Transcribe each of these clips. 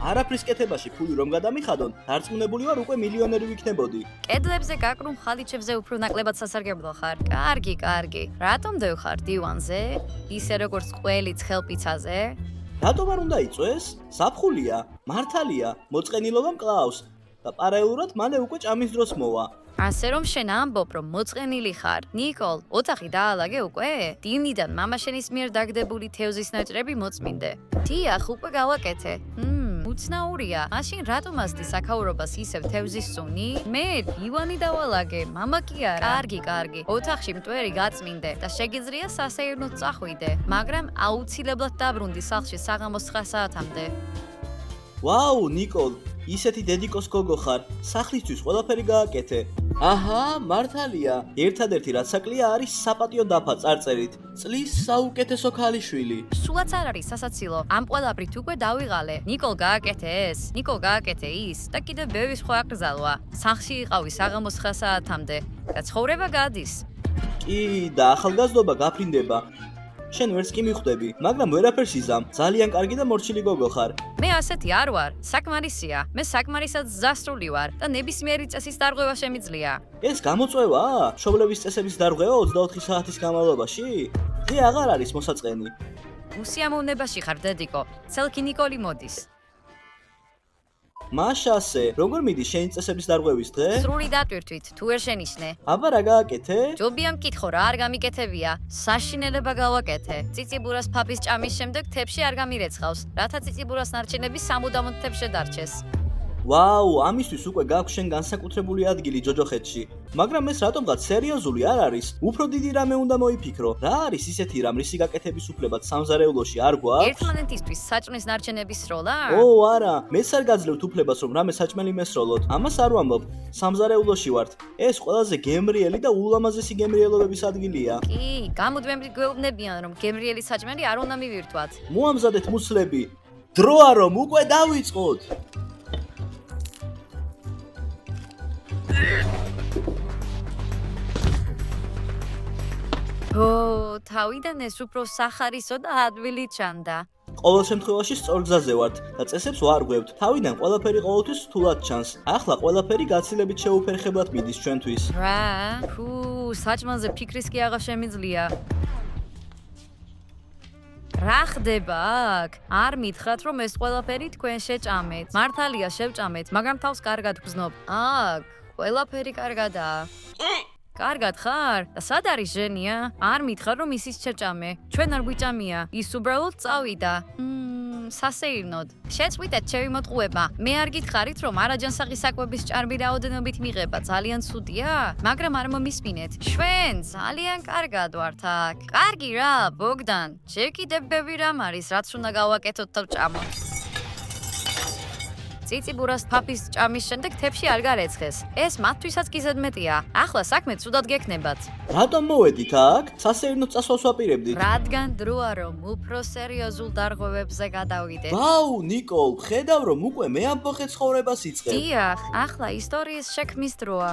არაფრის კეთებაში ფული რომ გადამიხადონ, დარწმუნებული ვარ უკვე მილიონერი ვიქნებოდი. კედლებზე გაკრულ ხალიჩებზე უფრო ნაკლებად სასარგებლო ხარ. კარგი. რატომ დევხარ დივანზე? ისე როგორც ყველი ცხელპიცაზე? რატომ არ უნდა იწვეს? საფხულია, მართალია, მოწყენილობა მკლავს და პარალელურად მალე უკვე ჭამის დროს მოვა. ასე რომ შენ ამბობ, რომ მოწყენილი ხარ. ნიკოლ, ოთახი დაალაგე უკვე? დინიდან მამა შენის მიერ დაგდებული თევზის ნაჭრები მოწმინდე. დიახ, უკვე გავაკეთე. უცნაურია. მაშინ რატომ ასდი საქაურობას ისევ თევზის სუნი? მე დივანი დავალაგე, მამა კი არა. კარგი. ოთახში მტვერი გაწმინდე და შეგიძლია სასეირნოდ წახვიდე, მაგრამ აუცილებლად დაბრუნდი სახლში საღამოს 9 საათამდე. ვაუ, ნიკოლ, ისეთი დედიკოს გოგო ხარ. სახლისთვის ყველაფერი გააკეთე. აჰა, მართალია. ერთადერთი რაც საკლია არის საპატიო დაფა წარწერით. წლის საუკეთესო ქალიშვილი. სულაც არ არის სასაცილო. ამ ყველაფრით უკვე დავიღალე. ნიკოლ გააკეთე ეს, ნიკოლ გააკეთე ის და კიდევ ბევრი სხვა აკრძალვა. სახლში იყავი საღამოს 9 საათამდე და ცხოვრება გადის. კი, და ახალგაზრდობა გაფრინდება. შენ ვერც კი მიხვდები, მაგრამ ვერაფერს იზამ. ძალიან კარგი და მორჩილი გოგო ხარ. მე ასეთი არ ვარ, საკმარისია. მე საკმარისად ზასწრული ვარ და ნებისმიერი წესის დარღვევა შემიძლია. ეს გამოწვევაა? მშობლების წესების დარღვევა 24 საათის განმავლობაში? დღე აღარ არის მოსაწყენი. უსიამოვნებაში ხარ, დედიკო. ცელქი ნიკოლი მოდის. მაშასე, როგორ მიდის შენი წესების დარღვევის დღე? სრული დატვირთვით, თუ ვერ შენიშნე. აბა რა გააკეთე? ჯობია მკითხო რა არ გამიკეთებია. საშინელება გავაკეთე. ციციბურას ფაფის ჭამის შემდეგ თებში არ გამირეცხავს, რათა ციციბურას ნარჩენები სამუდამოდ თებში დარჩეს. ვაუ, ამისთვის უკვე გაქვს შენ განსაკუთრებული ადგილი ჯოჯოხეთში. მაგრამ ეს რატომღაც სერიოზული არ არის? უფრო დიდი რამე უნდა მოიფიქრო. რა არის ისეთი რამ, რისი გაკეთების უფლებაც სამზარეულოში არ გვაქვს? ერთმანეთისთვის საჭმლის ნარჩენების სროლა? არა, მეც არ გაძლევთ უფლებას რომ რამე საჭმელი მესროლოთ. ამას არ ვამბობ. სამზარეულოში ვართ. ეს ყველაზე გემრიელი და ულამაზესი გემრიელობების ადგილია. კი, გამუდმებით გვეუბნებიან რომ გემრიელი საჭმელი არ უნდა მივირთვათ. მოამზადეთ მუცლები. დროა რომ უკვე დავიწყოთ. თავიდან ეს უფრო სახარისო და ადვილი ჩანდა. ყოველ შემთხვევაში სწორ გზაზე ვართ და წესებს ვარ გვევთ. თავიდან ყველაფერი ყოველთვის რთულად ჩანს. ახლა ყველაფერი გაცილებით შეუფერხებლად მიდის ჩვენთვის. რა? საჭმელზე ფიქრის კი აღარ შემიძლია. რა ხდება აქ? არ მითხრათ რომ ეს ყველაფერი თქვენ შეჭამეთ. მართალია შევჭამეთ, მაგრამ თავს კარგად გრძნობ. აქ ყველაფერი კარგადაა. კარგად ხარ? და სად არის ჟენია? არ მითხრა რომ ისიც შეჭამე. ჩვენ არ გვიჭამია. ის უბრალოდ წავიდა. სასეირნოდ. შეწყვიტეთ ჩემი მოტყუება. მე არ გითხარით რომ არაჯანსაღი საკვების ჭარბი რაოდენობით მიღება ძალიან ცუდია, მაგრამ არ მომისმინეთ. ჩვენ ძალიან კარგად ვართ აქ. კარგი რა, ბოგდან. ჯერ კიდევ ბევრი რამ არის, რაც უნდა გავაკეთოთ და ვჭამოთ. ციციბურას ფაფის ჭამის შემდეგ თებში არ გარეცხეს. ეს მათთვისაც კი ზედმეტია. ახლა საქმე ცუდად გექნებათ. რატომ მოვედით აქ? სასეირნოდ წასვლას ვაპირებდით. რადგან დროა რომ უფრო სერიოზულ დარღვევებზე გადავიდეთ. ვაუ, ნიკოლ, ხედავ რომ უკვე მე ამ ფოხე ცხოვრებას იწყებ. დიახ, ახლა ისტორიის შექმნის დროა.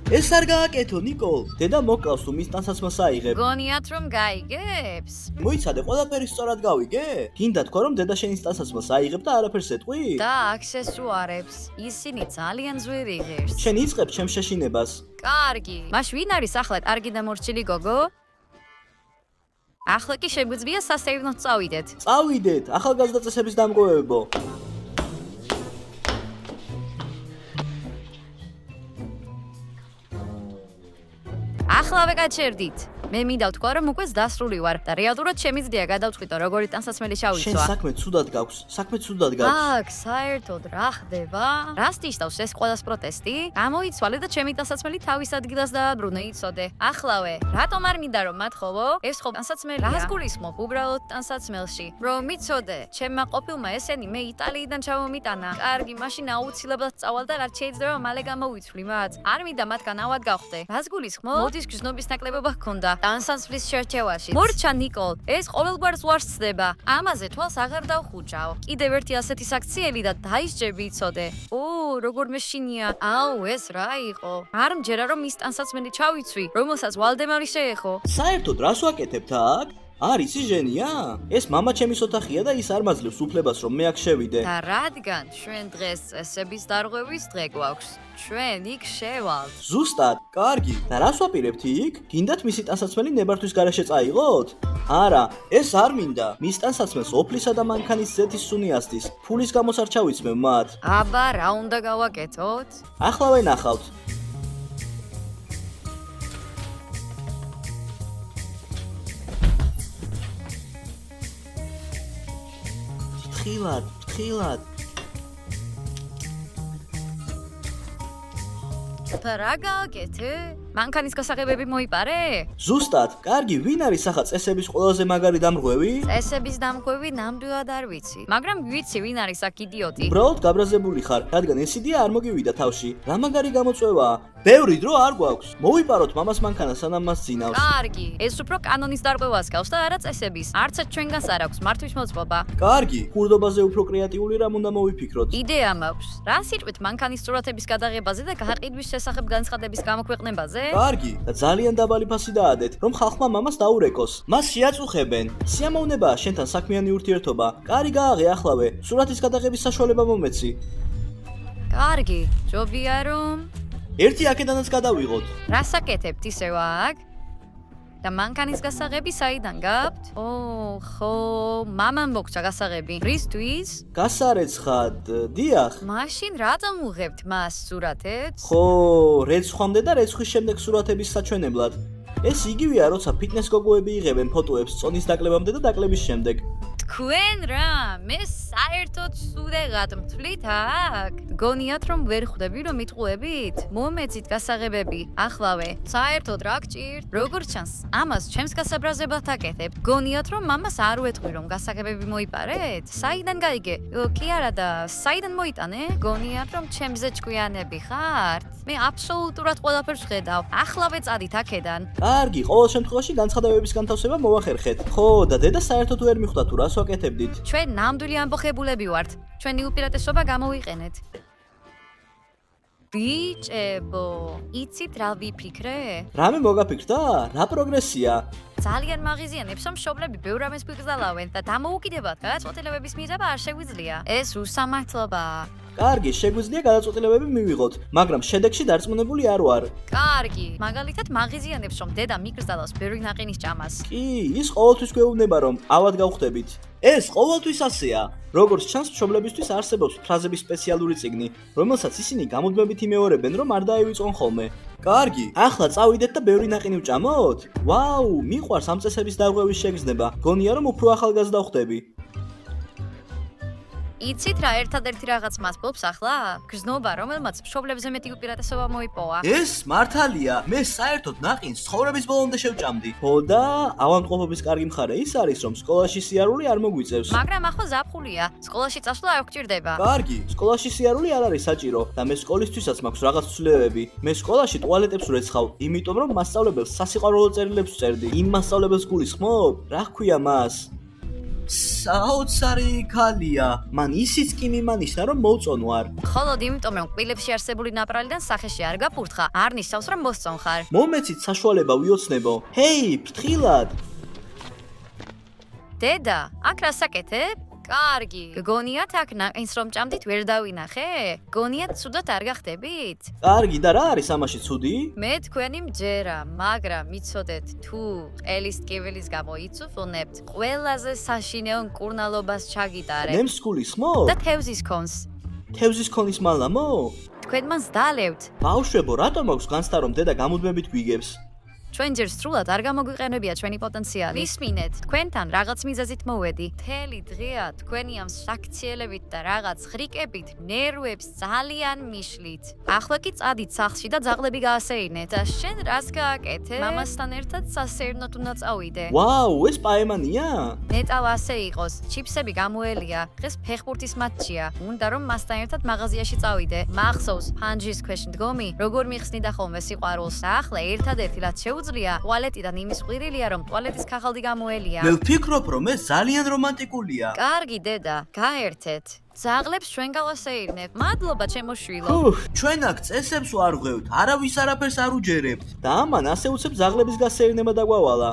ეს არ გააკეთო, ნიკოლ. დედა მოკლავს თუ მის ტანსაცმელს აიღებ. გონიათ რომ გაიგებს? მოიცადე, ყველაფერი სწორად გავიგე? გინდა თქვა რომ დედა შენის ტანსაცმელს აიღებ და არაფერს ეტყვი? და აქსესუარებს. ისინი ძალიან ძვირი ღირს. შენ იწყებ ჩემს შეშინებას. კარგი. მაშ ვინ არის ახლა კარგი და მორჩილი გოგო? ახლა კი შეგვიძლია სასეირნოდ წავიდეთ. წავიდეთ, ახალგაზრდა წესების დამკვევებო. ახლავე გაჩერდით. მე მინდა ვთქვა რომ უკვე დასრული ვარ და რეალურად შემიძლია გადავწყვიტო როგორი ტანსაცმელი შენ შავიცვა. საქმე ცუდად გაქვს. საქმე ცუდად გაქვს. აქ საერთოდ რა ხდება? რას თიშტავს ეს ყველას პროტესტი? გამოიცვალე და ჩემი ტანსაცმელი თავის ადგილას დააბრუნე, იცოდე. ახლავე, რატომ არ მინდა რომ მათხოვო? ეს ხო ტანსაცმელია. რას გულისხმობ უბრალოდ ტანსაცმელში? რომ იცოდე, ჩემმა ყოფილმა ესენი მე იტალიიდან ჩამომიტანა. კარგი, მაშინ აუცილებლად წავალ და რაც შეიძლება მალე გამოვიცვლი მათ. არ მინდა მათგან ავად გავხდე. რას გულისხმობ? მოდის გზნობის ნაკლებობა ჰქონდა. ტანსაცმლის შერჩევაში. მორჩა ნიკოლ, ეს ყოველგვარ ზღვარს ცდება. ამაზე თვალს აღარ დავხუჭავ. კიდევ ერთი ასეთი საქციელი და დაისჯები, იცოდე. როგორ მეშინია. აუ, ეს რა იყო? არ მჯერა რომ ის ტანსაცმელი ჩავიცვი, რომელსაც ვალდემარი შეეხო. საერთოდ რას ვაკეთებთ აქ? არის ჟენია? ეს მამა ჩემის ოთახია და ის არ მაძლევს უფლებას რომ მე აქ შევიდე. და რადგან ჩვენ დღეს წესების დარღვევის დღე გვაქვს, ჩვენ იქ შევალთ. ზუსტად, კარგი. და რას ვაპირებთ იქ? გინდათ მისი ტანსაცმელი ნებართვის გარეშე წაიღოთ? არა, ეს არ მინდა. მის ტანსაცმელს ოფლისა და მანქანის ზეთის სუნი ასდის. ფულის გამოც არ ჩავიცმევ მათ. აბა, რა უნდა გავაკეთოთ? ახლავე ნახავთ. ფრთხილად. რა გააკეთე? მანქანის გასაღებები მოიპარე? ზუსტად, კარგი, ვინ არის ახლა წესების ყველაზე მაგარი დამრღვევი? წესების დამკვევი ნამდვილად არ ვიცი, მაგრამ ვიცი ვინ არის აქ იდიოტი. უბრალოდ გაბრაზებული ხარ, რადგან ეს იდეა არ მოგივიდა თავში. რა მაგარი გამოწვევაა? ბევრი დრო არ გვაქვს. მოვიპაროთ მამას მანქანა სანამ მას ძინავს. კარგი, ეს უფრო კანონის დარღვევას გავს და არა წესების. არცად ჩვენგანს არ აქვს მართვის მოწყობა. კარგი, ხურდობაზე უფრო კრეატიული რამ უნდა მოვიფიქროთ. იდეა მაქვს. რა სიტყვით მანქანის სურათების გადაღებაზე და გაყიდვის შესახებ განცხადების გამოქვეყნებაზე? კარგი, და ძალიან დაბალი ფასი დაადეთ, რომ ხალხმა მამას დაურეკოს. მას შეაწუხებენ. სიამოვნებაა შენთან საქმიანი ურთიერთობა. კარი გააღე ახლავე, სურათის გადაღების საშუალება მომეცი. კარგი, ჯობია რომ ერთი აქედანაც გადავიღოთ. რას აკეთებთ ისევ აქ? და მანქანის გასაღები საიდან გაქვთ? ხო, მამამ მოგცა გასაღები. რისთვის? გასარეცხად, დიახ. მაშინ რატომ უღებთ მას სურათებს? ხო, რეცხვამდე და რეცხვის შემდეგ სურათების საჩვენებლად. ეს იგივეა, როცა ფიტნეს გოგოები იღებენ ფოტოებს წონის დაკლებამდე და დაკლების შემდეგ. თქვენ რა, მე საერთოდ სუდეღად მთვლით აქ? გონიათ რომ ვერ ხვდები რომ მიტყუებით? მომეცით გასაღებები, ახლავე. საერთოდ რა გჭირთ? როგორც ჩანს, ამას ჩემს გასაბრაზებად აკეთებ. გონიათ რომ მამას არ უეთყვი რომ გასაღებები მოიპარეთ? საიდან გაიგე? კი არა და საიდან მოიტანე? გონიათ რომ ჩემზე ჭკვიანები ხართ? მე აბსოლუტურად ყველაფერს ვხედავ. ახლავე წადით აქედან. კარგი, ყოველ შემთხვევაში განცხადებების განთავსება მოვახერხეთ. ხო, და დედა საერთოდ ვერ მიხვდა თუ რას ვაკეთებდით. ჩვენ ნამდვილი ამბოხებულები ვართ. ჩვენი უპირატესობა გამოვიყენეთ. ბიჭებო, იცით რა ვიფიქრე? რამე მოგაფიქრდა? რა პროგრესია? ძალიან მაღიზიანებს რომ მშობლები ბევრ რამეს გვიგზავნენ და დამოუკიდებლად გადაწყვეტილებების მიღება არ შეგვიძლია. ეს უსამართლობაა. კარგი, შეგვიძლია გადაწყვეტილებები მივიღოთ, მაგრამ შედეგში დარწმუნებული არ ვარ. კარგი, მაგალითად მაღიზიანებს რომ დედა მიგზავნოს ბევრი ნაყინის ჭამას. კი, ის ყოველთვის გვეუბნება რომ ავად გავხდებით. ეს ყოველთვის ასეა. როგორც ჩანს, მშობლებისთვის არსებობს ფრაზების სპეციალური წიგნი, რომელსაც ისინი გამუდმებით იმეორებენ, რომ არ დაივიწყონ ხოლმე. კარგი, ახლა წავიდეთ და ბევრი ნაყინი ვჭამოთ? ვაუ, მიყვარს ამ წესების დარღვევის შეგრძნება. გონია რომ უფრო ახალგაზრდა ხდები. იცით რა ერთადერთი რაღაც მასპობს ახლა? გზნობა, რომელმაც მშობლებზე მეტი უპირატესობა მოიპოვა. ეს მართალია, მე საერთოდ ნაყინს ცხოვრების ბოლომდე შევჭამდი. ხო და ავადმყოფობის კარგი მხარე ის არის, რომ სკოლაში სიარული არ მოგვიწევს. მაგრამ ახლა ზაფხულია, სკოლაში წასვლა არ გჭირდება. კარგი, სკოლაში სიარული არ არის საჭირო და მე სკოლისთვისაც მაქვს რაღაც ცვლილებები. მე სკოლაში ტუალეტებს ვრეცხავ, იმიტომ რომ მასწავლებელს სასიყვარულო წერილებს ვწერდი. იმ მასწავლებელს გულისხმობ? რა ჰქვია მას? საოცარი ქალია. მან ისიც კი მიმანიშნა რომ მოვწონვარ. მხოლოდ იმიტომ რომ კბილებში არსებული ნაპრალიდან სახეში არ გაფურთხა, არ ნიშნავს რომ მოსწონხარ. მომეცით საშუალება ვიოცნებო. ჰეი, ფრთხილად. დედა, აქ რას აკეთებ? კარგი, გონიათ აქ ნაყინს რომ ჭამდით ვერ დავინახე? გონიათ ცუდად არ გახდებით? კარგი, და რა არის ამაში ცუდი? მე თქვენი მჯერა, მაგრამ იცოდეთ თუ ყელის ტკივილის გამო იცუხუნებთ, ყველაზე საშინაო მკურნალობას ჩაგიტარებ. ნემს გულისხმობ? და თევზის კონს. თევზის ქონის მალამო? თქვენ მას დალევთ. ბავშვებო, რატომ აქვს განცდა რომ დედა გამუდმებით გვიგებს? ჩვენ ჯერ სრულად არ გამოგვიყენებია ჩვენი პოტენციალი. მისმინეთ, თქვენთან რაღაც მიზეზით მოვედი. მთელი დღეა თქვენი ამ საქციელებით და რაღაც ხრიკებით ნერვებს ძალიან მიშლით. ახლა კი წადით სახლში და ძაღლები გაასეირნეთ. და შენ რას გააკეთე? მამასთან ერთად სასეირნოდ უნდა წავიდე. ვაუ, ეს პაემანია? ნეტავ ასე იყოს. ჩიფსები გამოელია. დღეს ფეხბურთის მატჩია. უნდა რომ მასთან ერთად მაღაზიაში წავიდე. მახსოვს, ფანჯის ქვეშ მდგომი, როგორ მიხსნიდა ხოლმე სიყვარულს. ახლა ერთადერთი რაც შეუძლია შეუძლია ტუალეტიდან იმის ყვირილია, რომ ტუალეტის ქაღალდი გამოელია. მე ვფიქრობ, რომ ეს ძალიან რომანტიკულია. კარგი დედა, გაერთეთ. ძაღლებს ჩვენ გავასეირნებ. მადლობა ჩემო შვილო. ჩვენ აქ წესებს ვარ ღვევთ, არავის არაფერს არ უჯერებთ. და ამან ასე უცებ ძაღლების გასეირნება დაგვალა.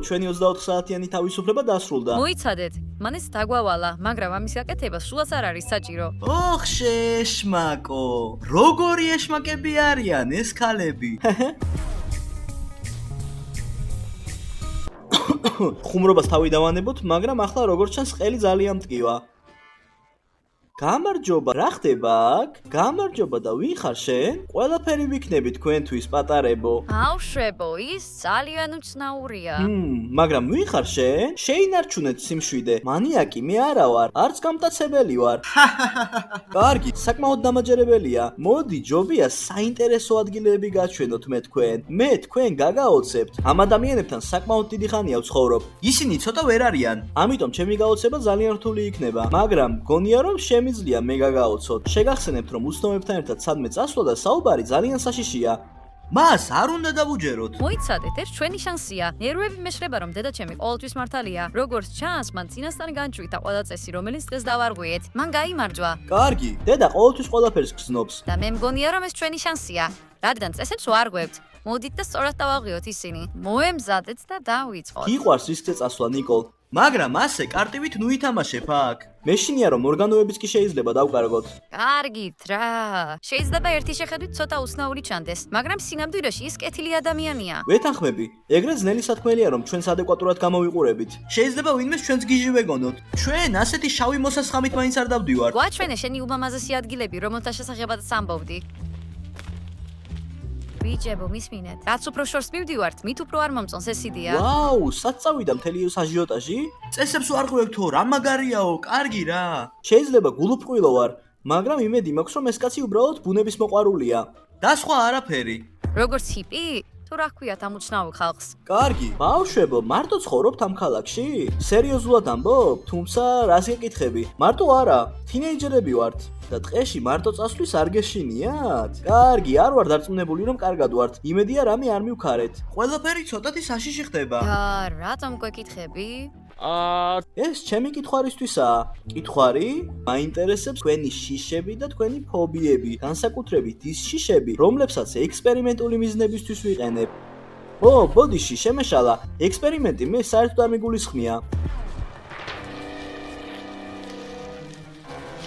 ჩვენი 24 საათიანი თავისუფლება დასრულდა. მოიცადეთ, მან ეს დაგვავალა, მაგრამ ამის გაკეთება სულაც არ არის საჭირო. შეშმაკო. როგორი ეშმაკები არიან ეს ქალები? ხუმრობას თავი დავანებოთ, მაგრამ ახლა როგორც ჩანს ყელი ძალიან მტკივა. გამარჯობა, რა ხდება აქ? გამარჯობა და ვინ ხარ შენ? ყველაფერი ვიქნები თქვენთვის, პატარებო. ბავშვებო, ის ძალიან უცნაურია. მაგრამ ვინ ხარ შენ? შეინარჩუნეთ სიმშვიდე. მანიაკი მე არა ვარ, არც გამტაცებელი ვარ. კარგი, საკმაოდ დამაჯერებელია. მოდი, ჯობია საინტერესო ადგილები გაჩვენოთ მე თქვენ. მე თქვენ გაგაოცებთ. ამ ადამიანებთან საკმაოდ დიდი ხანია ვცხოვრობ. ისინი ცოტა ვერ არიან, ამიტომ ჩემი გაოცება ძალიან რთული იქნება. მაგრამ გონია რომ შემიძლია მე გაგაოცოთ. შეგახსენებთ რომ უცნობებთან ერთად სადმე წასვლა და საუბარი ძალიან საშიშია. მას არ უნდა დავუჯეროთ. მოიცადეთ, ეს ჩვენი შანსია. ნერვები მეშრება რომ დედაჩემი ყოველთვის მართალია. როგორც ჩანს, მან წინასწარ განჭვირთა ყველა წესი, რომელიც დღეს დავარღვიეთ. მან გაიმარჯვა. კარგი, დედა ყოველთვის ყველაფერს გრძნობს. და მე მგონია რომ ეს ჩვენი შანსია. რადგან წესებს ვარღვევთ. მოდით და სწორად დავაღიოთ ისინი. მოემზადეთ და დავიწყოთ. გიყვარს რისკზე წასვლა, ნიკოლ. მაგრამ ასე კარტივით ნუ ითამაშებ აქ. მეშინია რომ ორგანოებიც კი შეიძლება დავკარგოთ. კარგით რა. შეიძლება ერთი შეხედვით ცოტა უცნაური ჩანდეს, მაგრამ სინამდვილეში ის კეთილი ადამიანია. ვეთანხმები, ეგრე ძნელი სათქმელია რომ ჩვენს ადეკვატურად გამოვიყურებით. შეიძლება ვინმეს ჩვენს გიჟი ვეგონოთ. ჩვენ ასეთი შავი მოსასხამით მაინც არ დავდივართ. გვაჩვენე შენი ულამაზესი ადგილები, რომელთა შესახებაც ამბობდი. ბიჭებო, მისმინეთ. რაც უფრო შორს მივდივართ, მით უფრო არ მომწონს ეს იდეა. ვაუ, სად წავიდა მთელი ეს აჟიოტაჟი? წესებს ვარ ღვევთო, რა მაგარიაო, კარგი რა. შეიძლება გულუბრყვილო ვარ, მაგრამ იმედი მაქვს რომ ეს კაცი უბრალოდ ბუნების მოყვარულია. და სხვა არაფერი. როგორც ჰიპი? თუ რა ქვიათ ამ უცნაურ ხალხს? კარგი, ბავშვებო, მარტო ცხოვრობთ ამ ქალაქში? სერიოზულად ამბობ? თუმცა რას გეკითხები? მარტო არა, თინეიჯერები ვართ. და ტყეში მარტო წასვლის არ გეშინიათ? კარგი, არ ვარ დარწმუნებული რომ კარგად ვართ. იმედია რამე არ მივქარეთ. ყველაფერი ცოტათი საშიში ხდება. და რატომ გვეკითხები? ეს ჩემი კითხვარისთვისაა. კითხვარი? მაინტერესებს თქვენი შიშები და თქვენი ფობიები, განსაკუთრებით ის შიშები, რომლებსაც ექსპერიმენტული მიზნებისთვის ვიყენებ. ბოდიში, შემეშალა. ექსპერიმენტი მე საერთოდ არ მიგულისხმია.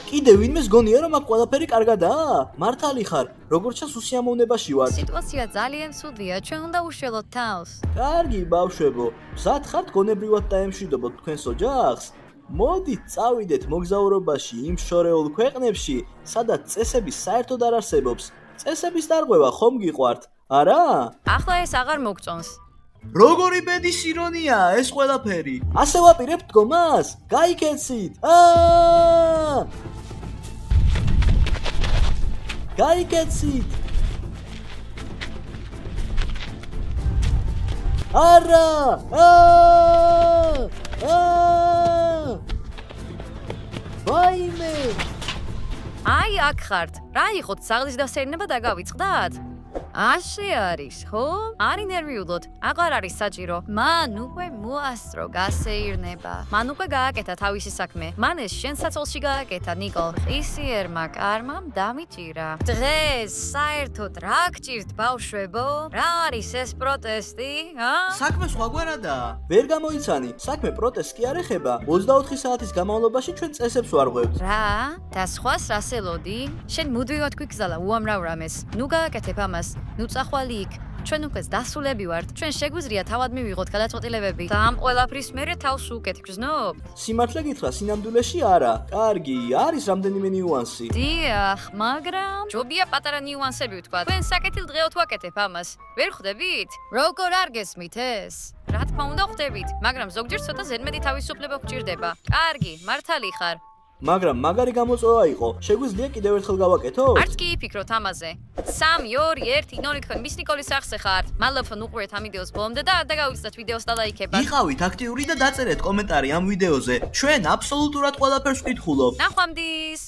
კიდე ვინმეს გონია რომ აქ ყველაფერი კარგადაა? მართალი ხარ, როგორც ჩანს უსიამოვნებაში ვარ. სიტუაცია ძალიან ცუდია, ჩვენ უნდა უშველოთ თავს. კარგი, ბავშვებო, მზად ხართ გონებრივად დაემშვიდობოთ თქვენს ოჯახს? მოდით წავიდეთ მოგზაურობაში იმ შორეულ ქვეყნებში, სადაც წესები საერთოდ არ არსებობს. წესების დარღვევა ხომ გიყვართ? არა? ახლა ეს აღარ მოგწონს. როგორი ბედის ირონიაა ეს ყველაფერი? ასე ვაპირებთ დგომას? გაიქეცით! გაიქეცით! არა! ვაიმე! აი აქ ხართ. რა იყოთ, საღლის დასერნება დაგავიწყდათ? ასე არის, ხო? არ ინერვიულოთ, აღარ არის საჭირო. მან უკვე მოასწრო გასეირნება. მან უკვე გააკეთა თავისი საქმე. მან ეს შენ საწოლში გააკეთა, ნიკოლ. ყისიერმა კარმამ დამიჭირა. დღეს საერთოდ რა გჭირთ, ბავშვებო? რა არის ეს პროტესტი, საქმე სხვაგვარადაა. ვერ გამოიცანი. საქმე პროტესტს კი არ ეხება. 24 საათის განმავლობაში ჩვენ წესებს ვარღვევთ. რა? და სხვას რას ელოდი? შენ მუდმივად გვიგზალა უამრავ რამეს. ნუ გააკეთებ ამას. ნუ წახვალი იქ. ჩვენ უკვე დასულები ვართ. ჩვენ შეგვიძლია თავად მივიღოთ გადაწყვეტილებები და ამ ყველაფრის მერე თავს უკეთ გრძნობ. სიმართლე გითხრა, სინამდვილეში არა. კარგი, არის რამდენიმე ნიუანსი. დიახ, მაგრამ ჯობია პატარა ნიუანსები ვთქვა. თქვენ საკეთილ დღეოთ ვაკეთებ ამას. ვერ ხვდებით? როგორ არ გესმით ეს? რა თქმა უნდა ხვდებით, მაგრამ ზოგჯერ ცოტა ზედმეტი თავისუფლება გჭირდება. კარგი, მართალი ხარ. მაგრამ მაგარი გამოწვევა იყო. შეგვიძლია კიდევ ერთხელ გავაკეთო? არც კი იფიქროთ ამაზე. 3, 2, 1, 0 თქვენ მის ნიკოლის სახზე ხართ. მალოფონ უყურეთ ამ ვიდეოს ბოლომდე და არ დაგავიწყდეთ ვიდეოს და ლაიქებად. იყავით აქტიური და დაწერეთ კომენტარი ამ ვიდეოზე. ჩვენ აბსოლუტურად ყველაფერს ვკითხულობთ. ნახვამდის.